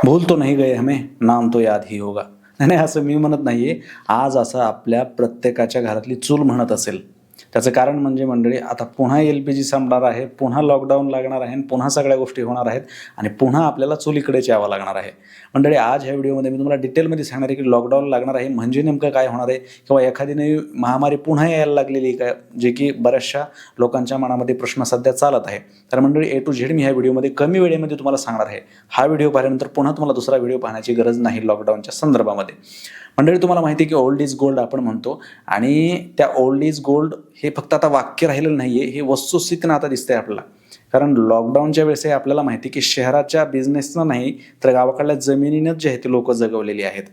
भूल तो नहीं गए हमें, नाम तो याद ही होगा. नाही नाही, असं मी म्हणत नाहीये. आज असं आपल्या प्रत्येकाच्या घरातली चूल म्हणत असेल. त्याचं कारण म्हणजे मंडळी, आता पुन्हा LPG संपणार आहे, पुन्हा लॉकडाऊन लागणार आहे आणि पुन्हा सगळ्या गोष्टी होणार आहेत आणि पुन्हा आपल्याला चुलीकडेच यावं लागणार आहे. मंडळी, आज ह्या व्हिडिओमध्ये मी तुम्हाला डिटेलमध्ये सांगणार आहे की लॉकडाऊन लागणार आहे म्हणजे नेमकं काय होणार आहे, किंवा एखादी नवी महामारी पुन्हा यायला लागलेली काय, जे की बऱ्याचशा लोकांच्या मनामध्ये प्रश्न सध्या चालत आहे. तर मंडळी, A to Z मी ह्या व्हिडिओमध्ये कमी वेळेमध्ये तुम्हाला सांगणार आहे. हा व्हिडिओ पाहिल्यानंतर पुन्हा तुम्हाला दुसरा व्हिडिओ पाहण्याची गरज नाही लॉकडाऊनच्या संदर्भामध्ये. मंडळी, तुम्हाला माहिती आहे की ओल्ड इज गोल्ड आपण म्हणतो, आणि त्या ओल्ड इज गोल्ड हे फक्त आता वाक्य राहिलेलं नाहीये, हे वस्तुस्थितीनं आता दिसतंय आपल्याला. कारण लॉकडाऊनच्या वेळेस आपल्याला माहिती की शहराच्या बिझनेसनं नाही तर गावाकडल्या जमिनीनंच जे आहे ते लोक जगवलेली आहेत.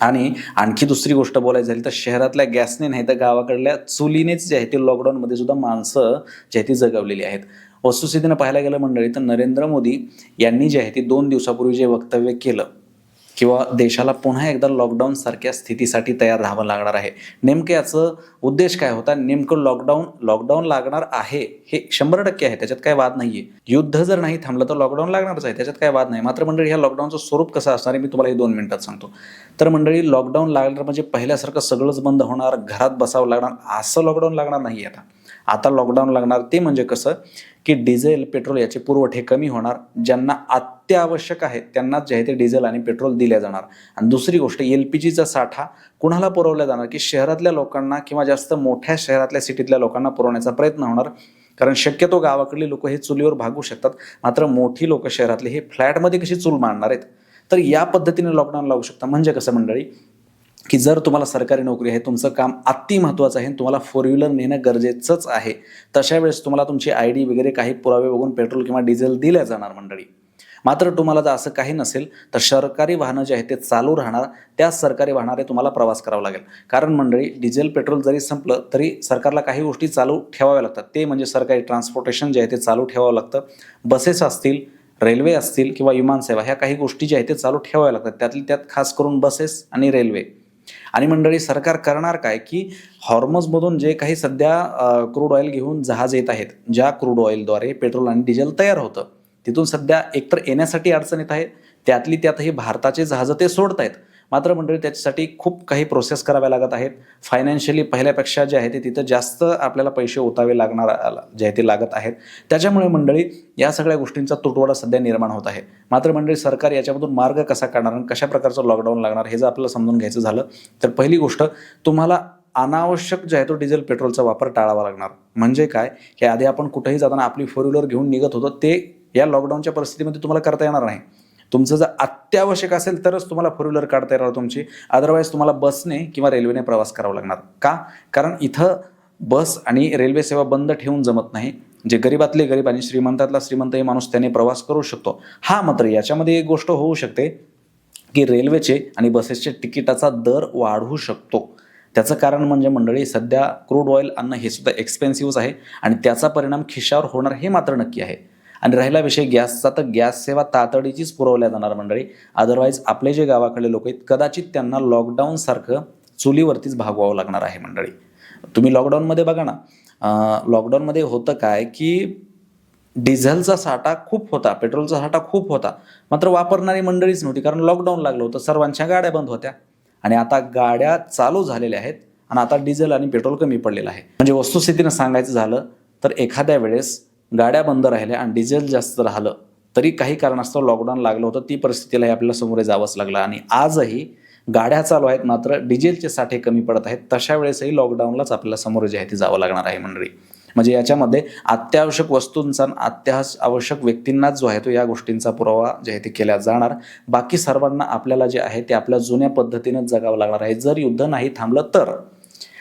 आणि आणखी दुसरी गोष्ट बोलायची झाली तर शहरातल्या गॅसने नाही तर गावाकडल्या चुलीनेच जे आहे ते लॉकडाऊनमध्ये सुद्धा माणसं जे आहे ती जगवलेली आहेत. वस्तुस्थितीनं पाहायला गेलं मंडळी तर नरेंद्र मोदी यांनी जे आहे ते 2 दिवसापूर्वी जे वक्तव्य केलं, किंवा देशाला पुन्हा एकदा लॉकडाऊन सारख्या स्थितीसाठी तयार राहावं लागणार आहे, नेमकं याचं उद्देश काय होता? नेमकं लॉकडाऊन लागणार आहे हे 100% आहे, त्याच्यात काय वाद नाहीये. युद्ध जर नाही थांबलं तर लॉकडाऊन लागणारच आहे, त्याच्यात काय वाद नाही. मात्र मंडळी, ह्या लॉकडाऊनचं स्वरूप कसं असणार आहे मी तुम्हाला हे 2 मिनिटात सांगतो. तर मंडळी, लॉकडाऊन लागणार म्हणजे पहिल्यासारखं सगळंच बंद होणार, घरात बसावं लागणार, असं लॉकडाऊन लागणार नाही. आता लॉकडाऊन लागणार ते म्हणजे कसं की डिझेल पेट्रोल याचे पुरवठे कमी होणार, ज्यांना अत्यावश्यक आहे त्यांनाच जे आहे ते डिझेल आणि पेट्रोल दिल्या जाणार. आणि दुसरी गोष्ट, LPGचा साठा कुणाला पुरवला जाणार की शहरातल्या लोकांना किंवा जास्त मोठ्या शहरातल्या सिटीतल्या लोकांना पुरवण्याचा प्रयत्न होणार. कारण शक्यतो गावाकडली लोक हे चुलीवर भागू शकतात, मात्र मोठी लोक शहरातले हे फ्लॅटमध्ये कशी चूल मांडणार आहेत? तर या पद्धतीने लॉकडाऊन लागू शकतं. म्हणजे कसं मंडळी की जर तुम्हाला सरकारी नोकरी आहे, तुमचं काम अति महत्त्वाचं आहे, तुम्हाला 4 व्हीलर नेणं गरजेचंच आहे, तशा वेळेस तुम्हाला तुमची ID वगैरे काही पुरावे बघून पेट्रोल किंवा डिझेल दिल्या जाणार मंडळी. मात्र तुम्हाला जर असं काही नसेल तर सरकारी वाहनं जे आहे ते चालू राहणार, त्याच सरकारी वाहनाने तुम्हाला प्रवास करावा लागेल. कारण मंडळी, डिझेल पेट्रोल जरी संपलं तरी सरकारला काही गोष्टी चालू ठेवाव्या लागतात, ते म्हणजे सरकारी ट्रान्सपोर्टेशन जे आहे ते चालू ठेवावं लागतं. बसेस असतील, रेल्वे असतील किंवा विमानसेवा, ह्या काही गोष्टी ज्या आहेत ते चालू ठेवाव्या लागतात, त्यातली त्यात खास करून बसेस आणि रेल्वे. आणि मंडळी, सरकार करणार काय की हॉर्मझमधून जे काही सध्या क्रूड ऑइल घेऊन जहाज येत आहेत, ज्या क्रूड ऑइलद्वारे पेट्रोल आणि डिझेल तयार होतं, तिथून सध्या एकतर येण्यासाठी अडचण येत आहे, त्यातली त्यातही भारताचे जहाजं ते सोडत आहेत. मात्र मंडळी, त्याच्यासाठी खूप काही प्रोसेस कराव्या लागत आहेत. फायनान्शियली पहिल्यापेक्षा जे आहे ते तिथं जास्त आपल्याला पैसे ओतावे लागणार जे आहे ते लागत आहेत. त्याच्यामुळे मंडळी, या सगळ्या गोष्टींचा तुटवडा सध्या निर्माण होत आहे. मात्र मंडळी, सरकार याच्यामधून मार्ग कसा काढणार आणि कशा प्रकारचं लॉकडाऊन लागणार हे जर आपल्याला समजून घ्यायचं झालं तर पहिली गोष्ट, तुम्हाला अनावश्यक जे आहे तो डिझेल पेट्रोलचा वापर टाळावा लागणार. म्हणजे काय की आधी आपण कुठेही जाताना आपली 4 व्हीलर घेऊन निघत होतो, ते या लॉकडाऊनच्या परिस्थितीमध्ये तुम्हाला करता येणार नाही. तुमचं जर अत्यावश्यक असेल तरच तुम्हाला 4 व्हीलर काढता येणार तुमची, अदरवाईज तुम्हाला बसने किंवा रेल्वेने प्रवास करावा लागणार. का? कारण इथं बस आणि रेल्वे सेवा बंद ठेवून जमत नाही. जे गरीबातले गरीब आणि श्रीमंतातला श्रीमंतही माणूस त्याने प्रवास करू शकतो. हा, मात्र याच्यामध्ये एक गोष्ट होऊ शकते की रेल्वेचे आणि बसेसचे तिकिटाचा दर वाढू शकतो. त्याचं कारण म्हणजे मंडळी, सध्या क्रूड ऑइल आणणं हे सुद्धा एक्सपेन्सिव्ह आहे आणि त्याचा परिणाम खिशावर होणार हे मात्र नक्की आहे. आणि राहिला विषय गॅसचा, तर गॅस सेवा तातडीचीच पुरवल्या जाणार मंडळी. अदरवाईज आपले जे गावाकडले लोक आहेत कदाचित त्यांना लॉकडाऊनसारखं चुलीवरतीच भागवावं लागणार आहे मंडळी. तुम्ही लॉकडाऊनमध्ये बघा ना, लॉकडाऊनमध्ये होतं काय की डिझेलचा साठा खूप होता, पेट्रोलचा साठा खूप होता, मात्र वापरणारी मंडळीच नव्हती. कारण लॉकडाऊन लागलं होतं, सर्वांच्या गाड्या बंद होत्या आणि आता गाड्या चालू झालेल्या आहेत आणि आता डिझेल आणि पेट्रोल कमी पडलेलं आहे. म्हणजे वस्तुस्थितीनं सांगायचं झालं तर एखाद्या वेळेस गाड्या बंद राहिल्या आणि डिझेल जास्त राहिलं तरी काही कारणास्तव लॉकडाऊन लागलं होतं, ती परिस्थितीलाही आपल्याला समोर जावंच लागलं. आणि आजही गाड्या चालू आहेत मात्र डिझेलचे साठे कमी पडत आहेत, तशा वेळेसही लॉकडाऊनलाच आपल्याला समोर जे आहे ते जावं लागणार आहे मंडळी. म्हणजे याच्यामध्ये अत्यावश्यक वस्तूंचा, अत्यावश्यक व्यक्तींनाच जो आहे तो या गोष्टींचा पुरावा जे आहे ते केला जाणार. बाकी सर्वांना आपल्याला जे आहे ते आपल्या जुन्या पद्धतीनेच जगावं लागणार आहे, जर युद्ध नाही थांबलं तर.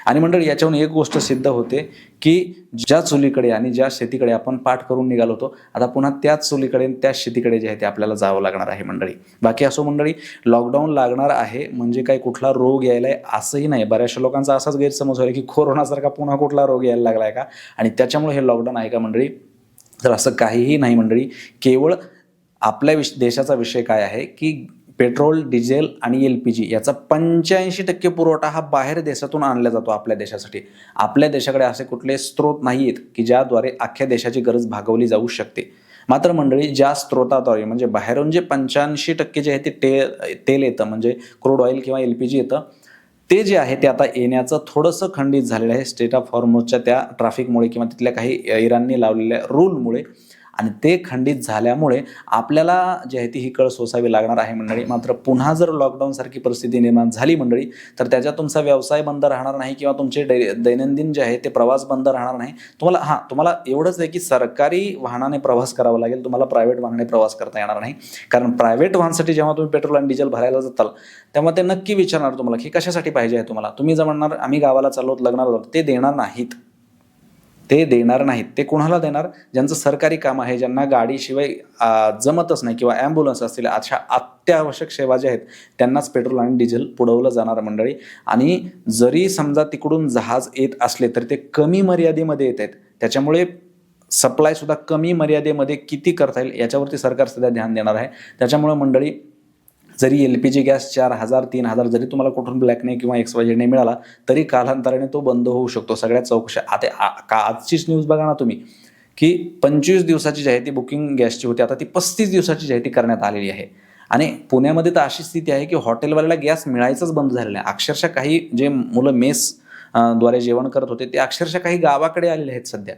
आणि मंडळी, याच्यावरून एक गोष्ट सिद्ध होते की ज्या चुलीकडे आणि ज्या शेतीकडे आपण पाठ करून निघालो होतो, आता पुन्हा त्याच चुलीकडे त्याच शेतीकडे जे आहे ते आपल्याला जावं लागणार आहे मंडळी. बाकी असो मंडळी, लॉकडाऊन लागणार आहे म्हणजे काही कुठला रोग यायलाय असंही नाही. बऱ्याचशा लोकांचा असाच गैरसमज होईल की कोरोनासारखा पुन्हा कुठला रोग यायला लागलाय का आणि त्याच्यामुळे हे लॉकडाऊन आहे का मंडळी? तर असं काहीही नाही मंडळी. केवळ आपल्या देशाचा विषय काय आहे की पेट्रोल, डिझेल आणि LPG याचा 85% पुरवठा हा बाहेर देशातून आणला जातो आपल्या देशासाठी. आपल्या देशाकडे असे कुठले स्रोत नाही आहेत की ज्याद्वारे अख्ख्या देशाची गरज भागवली जाऊ शकते. मात्र मंडळी ज्या स्त्रोताद्वारे म्हणजे बाहेरून जे 85% जे आहे ते तेल येतं म्हणजे क्रूड ऑइल किंवा LPG येतं, ते जे आहे ते आता येण्याचं थोडंसं खंडित झालेलं आहे स्ट्रेट ऑफ हॉर्मुझच्या त्या ट्रॅफिकमुळे किंवा तिथल्या काही इराणने लावलेल्या रूलमुळे, आणि ते खंडित झाल्यामुळे आपल्याला जे आहे ती ही कळ सोसावी लागणार आहे मंडळी. मात्र पुन्हा जर लॉकडाऊनसारखी परिस्थिती निर्माण झाली मंडळी, तर त्याच्यात तुमचा व्यवसाय बंद राहणार नाही किंवा तुमचे दैनंदिन जे आहे ते प्रवास बंद राहणार नाही. तुम्हाला एवढंच आहे की सरकारी वाहनाने प्रवास करावा लागेल, तुम्हाला प्रायव्हेट वाहनाने प्रवास करता येणार नाही. कारण प्रायव्हेट वाहनासाठी जेव्हा तुम्ही पेट्रोल आणि डिझेल भरायला जाताल तेव्हा ते नक्की विचारणार तुम्हाला की कशासाठी पाहिजे आहे तुम्हाला. तुम्ही जर म्हणणार आम्ही गावाला चाललो लग्नाला जातो, ते देणार नाहीत. ते कोणाला देणार? ज्यांचं सरकारी काम आहे, ज्यांना गाडीशिवाय जमतच नाही किंवा ॲम्ब्युलन्स असतील, अशा अत्यावश्यक सेवा ज्या आहेत त्यांनाच पेट्रोल आणि डिझेल पुरवलं जाणार मंडळी. आणि जरी समजा तिकडून जहाज येत असले तर ते कमी मर्यादेमध्ये येत आहेत, त्याच्यामुळे सप्लाय सुद्धा कमी मर्यादेमध्ये किती करता येईल याच्यावरती सरकार सध्या ध्यान देणार आहे. त्याच्यामुळे मंडळी जरी LPG गॅस 4,000 3,000 जरी तुम्हाला कुठून ब्लॅकने किंवा XYZ ने मिळाला तरी कालांतराने तो बंद होऊ शकतो. सगळ्या चौकशा आता आजचीच न्यूज बघा ना तुम्ही की 25 दिवसाची जी आहे ती बुकिंग गॅसची होती, आता ती 35 दिवसाची जी आहे ती करण्यात आलेली आहे. आणि पुण्यामध्ये तर अशी स्थिती आहे की हॉटेलवाल्याला गॅस मिळायचंच बंद झालेलं आहे. अक्षरशः काही जे मुलं मेस द्वारे जेवण करत होते ते अक्षरशः काही गावाकडे आलेले आहेत सध्या,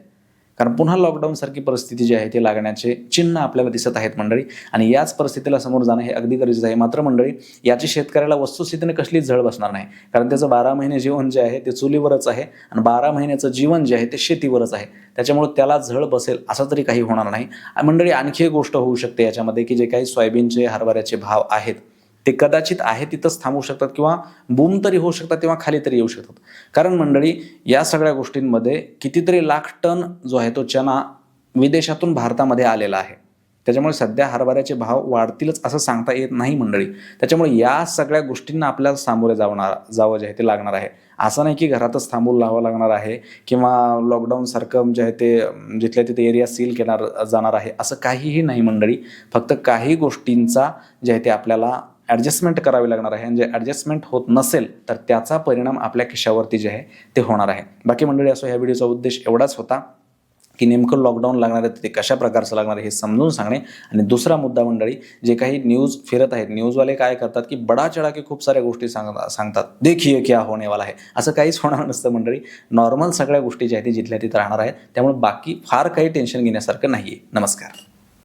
कारण पुन्हा लॉकडाऊनसारखी परिस्थिती जी आहे ती लागण्याचे चिन्ह आपल्याला दिसत आहेत मंडळी. आणि याच परिस्थितीला समोर जाणं हे अगदी गरजेचं आहे. मात्र मंडळी याची शेतकऱ्याला वस्तुस्थितीने कसलीच झळ बसणार नाही, कारण त्याचं 12 महिने जीवन जे आहे ते चुलीवरच आहे आणि 12 महिन्याचं जीवन जे आहे ते शेतीवरच आहे. त्याच्यामुळे त्याला झळ बसेल असं तरी काही होणार नाही. मंडळी आणखी एक गोष्ट होऊ शकते याच्यामध्ये की जे काही सोयाबीनचे हरभऱ्याचे भाव आहेत ते कदाचित आहे तिथंच थांबू शकतात किंवा बूम तरी होऊ शकतात किंवा खाली तरी येऊ शकतात. कारण मंडळी या सगळ्या गोष्टींमध्ये कितीतरी लाख टन जो आहे तो चना विदेशातून भारतामध्ये आलेला आहे. त्याच्यामुळे सध्या हरभऱ्याचे भाव वाढतीलच असं सांगता येत नाही मंडळी. त्याच्यामुळे या सगळ्या गोष्टींना आपल्याला सामोरे जावं जे आहे ते लागणार आहे. असं नाही की घरातच थांबून लावावं लागणार आहे किंवा लॉकडाऊनसारखं जे आहे ते जिथल्या तिथे एरिया सील केला जाणार आहे, असं काहीही नाही मंडळी. फक्त काही गोष्टींचा जे आहे ते आपल्याला ॲडजस्टमेंट करावी लागणार आहे आणि जे ॲडजस्टमेंट होत नसेल तर त्याचा परिणाम आपल्या खिशावरती जे आहे ते होणार आहे. बाकी मंडळी असो ह्या व्हिडिओचा उद्देश एवढाच होता की नेमकं लॉकडाऊन लागणार आहे ते कशा प्रकारचं लागणार आहे हे समजून सांगणे. आणि दुसरा मुद्दा मंडळी, जे काही न्यूज फिरत आहेत, न्यूजवाले काय करतात की बडा चढा की खूप साऱ्या गोष्टी सांगतात, देखिए क्या होने वाला है. असं काहीच होणार नसतं मंडळी. नॉर्मल सगळ्या गोष्टी ज्या आहेत जिथल्या तिथं राहणार आहेत. त्यामुळे बाकी फार काही टेन्शन घेण्यासारखं नाही आहे. नमस्कार.